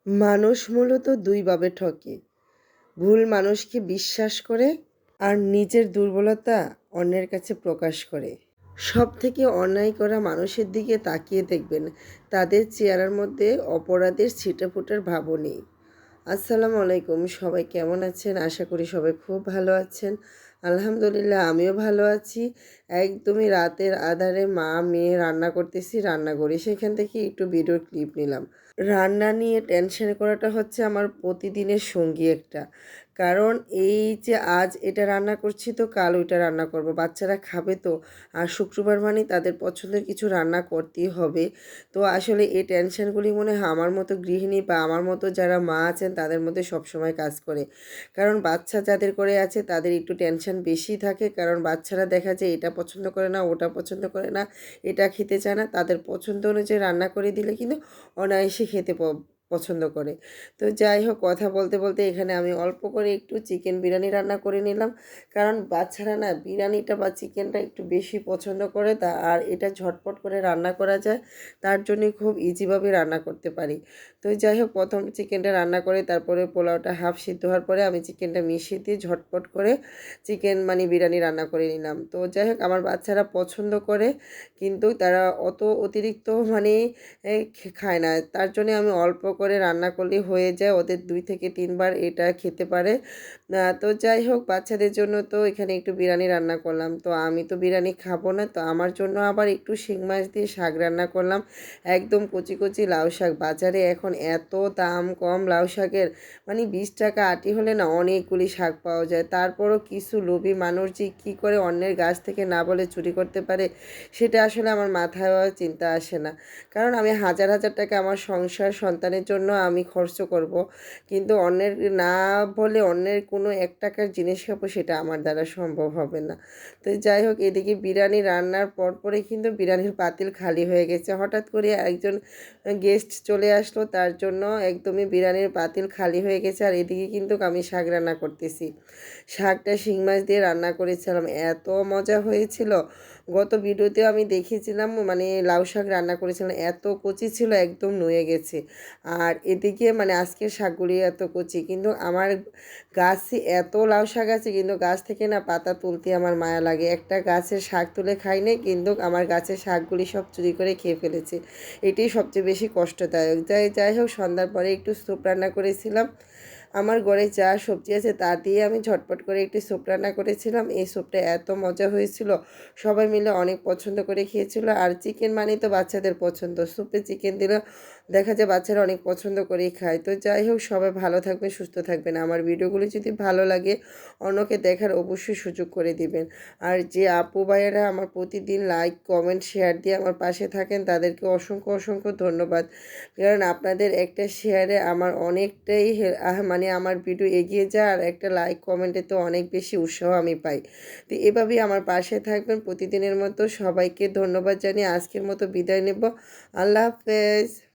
মানুষ মূলত দুইভাবে ঠকে। ভুল মানুষকে বিশ্বাস করে আর নিজের দুর্বলতা অন্যের কাছে প্রকাশ করে। সবথেকে অন্যায় করা মানুষের দিকে তাকিয়ে দেখবেন, তাদের চেহারার মধ্যে অপরাধের ছিটেফোঁটার ভাবও নেই। আসসালামু আলাইকুম, সবাই কেমন আছেন? আশা করি সবাই খুব ভালো আছেন। আলহামদুলিল্লাহ, আমিও ভালো আছি। একদমই রাতের আঁধারে মা মেয়ে রান্না করতেছি, রান্না করি, সেখান থেকে একটু ভিডিও ক্লিপ নিলাম। রান্না নিয়ে টেনশন করাটা হচ্ছে আমার প্রতিদিনের সঙ্গী একটা। কারণ এই যে আজ এটা রান্না করছি তো কাল ওইটা রান্না করব, বাচ্চারা খাবে তো। আর শুক্রবার মানে তাদের পছন্দের কিছু রান্না করতেই হবে। তো আসলে এই টেনশনগুলি মনে হয় আমার মতো গৃহিণী বা আমার মতো যারা মা আছেন তাদের মধ্যে সবসময় কাজ করে। কারণ বাচ্চা যাদের করে আছে তাদের একটু টেনশন বেশি থাকে, কারণ বাচ্চারা দেখা যায় এটা পছন্দ করে না, ওটা পছন্দ করে না, এটা খেতে চায় না। তাদের পছন্দ অনুযায়ী রান্না করে দিলে কিন্তু অনায়াসে খেতে পছন্দ করে। তো যাই হোক, কথা বলতে বলতে এখানে আমি অল্প করে একটু চিকেন বিরিয়ানি রান্না করে নিলাম। কারণ বাচ্চারা না বিরিয়ানিটা বা চিকেনটা একটু বেশি পছন্দ করে, আর এটা ঝটপট করে রান্না করা যায়, তার জন্য খুব ইজিভাবে রান্না করতে পারি। তো যাই হোক, প্রথম চিকেনটা রান্না করে তারপরে পোলাওটা হাফ সিদ্ধ হওয়ার পরে আমি চিকেনটা মিশিয়ে দিয়ে ঝটপট করে চিকেন মানে বিরিয়ানি রান্না করে নিলাম। তো যাই হোক, আমার বাচ্চারা পছন্দ করে, কিন্তু তারা অত অতিরিক্ত মানে খায় না, তার জন্য আমি অল্প করে রান্না করলেই হয়ে যায়, ওদের 2 থেকে 3 বার এটা খেতে পারে। তো যাই হোক, বাচ্চাদের জন্য তো এখানে একটু বিরিয়ানি রান্না করলাম। তো আমি তো বিরিয়ানি খাবো না, তো আমার জন্য আবার একটু শিং মাছ দিয়ে শাক রান্না করলাম। একদম কচি কচি লাউ শাক। বাজারে এখন এত দাম কম লাউ শাকের, মানে 20 টাকা আটি হলে না অনেকগুলি শাক পাওয়া যায়। তারপরও কিছু লোভী মানুষ যে কী করে অন্যের গাছ থেকে না বলে চুরি করতে পারে, সেটা আসলে আমার মাথায় চিন্তা আসে না। কারণ আমি হাজার হাজার টাকা আমার সংসার সন্তানের জন্য আমি খরচ করব, কিন্তু অন্যের না বলে অন্যের কোনো 1 টাকার জিনিস খাবো, সেটা আমার দ্বারা সম্ভব হবে না। তো যাই হোক, এদিকে বিরিয়ানি রান্নার পরে কিন্তু বিরিয়ানির পাতিল খালি হয়ে গেছে। হঠাৎ করে একজন গেস্ট চলে আসলো, তার জন্য একদমই বিরিয়ানির পাতিল খালি হয়ে গেছে। আর এদিকে কিন্তু আমি শাক রান্না করতেছি। শাকটা শিং মাছ দিয়ে রান্না করেছিলাম, এত মজা হয়েছিল। গত ভিডিওতে আমি দেখেছিলাম, মানে লাউ শাক রান্না করেছিলাম, এত কচি ছিল একদম নুয়ে গেছে। আর এদিকে মানে আজকের শাকগুলি এত কচি, কিন্তু আমার গাছে এত লাউ শাক আছে, কিন্তু গাছ থেকে না পাতা তুলতে আমার মায়া লাগে। একটা গাছের শাক তুলে খাই নাই, কিন্তু আমার গাছের শাকগুলি সব চুরি করে খেয়ে ফেলেছে। এটাই সবচেয়ে বেশি কষ্টদায়ক। যাই হোক, সন্ধ্যার পরে একটু স্যুপ রান্না করেছিলাম। আমার ঘরে যা সবজি আছে তা দিয়ে আমি ঝটপট করে একটি স্যুপ রান্না করেছিলাম। এই স্যুপটা এত মজা হয়েছিল, সবাই মিলে অনেক পছন্দ করে খেয়েছিল। আর চিকেন মানে তো বাচ্চাদের পছন্দ, স্যুপে চিকেন দিলে দেখা যায় বাচ্চারা অনেক পছন্দ করেই খায়। তো যাই হোক, সবাই ভালো থাকবেন, সুস্থ থাকবেন। আমার ভিডিওগুলি যদি ভালো লাগে অন্যকে দেখার অবশ্যই সুযোগ করে দিবেন। আর যে আপু ভাইয়েরা আমার প্রতিদিন লাইক কমেন্ট শেয়ার দিয়ে আমার পাশে থাকেন, তাদেরকে অসংখ্য অসংখ্য ধন্যবাদ। কারণ আপনাদের একটা শেয়ারে আমার অনেকটাই মানে আমার ভিডিও এগিয়ে যায়, আর একটা লাইক কমেন্টে তো অনেক বেশি উৎসাহ আমি পাই। তো এভাবেই আমার পাশে থাকবেন প্রতিদিনের মতো। সবাইকে ধন্যবাদ জানিয়ে আজকের মতো বিদায় নেব। আল্লাহ হাফেজ।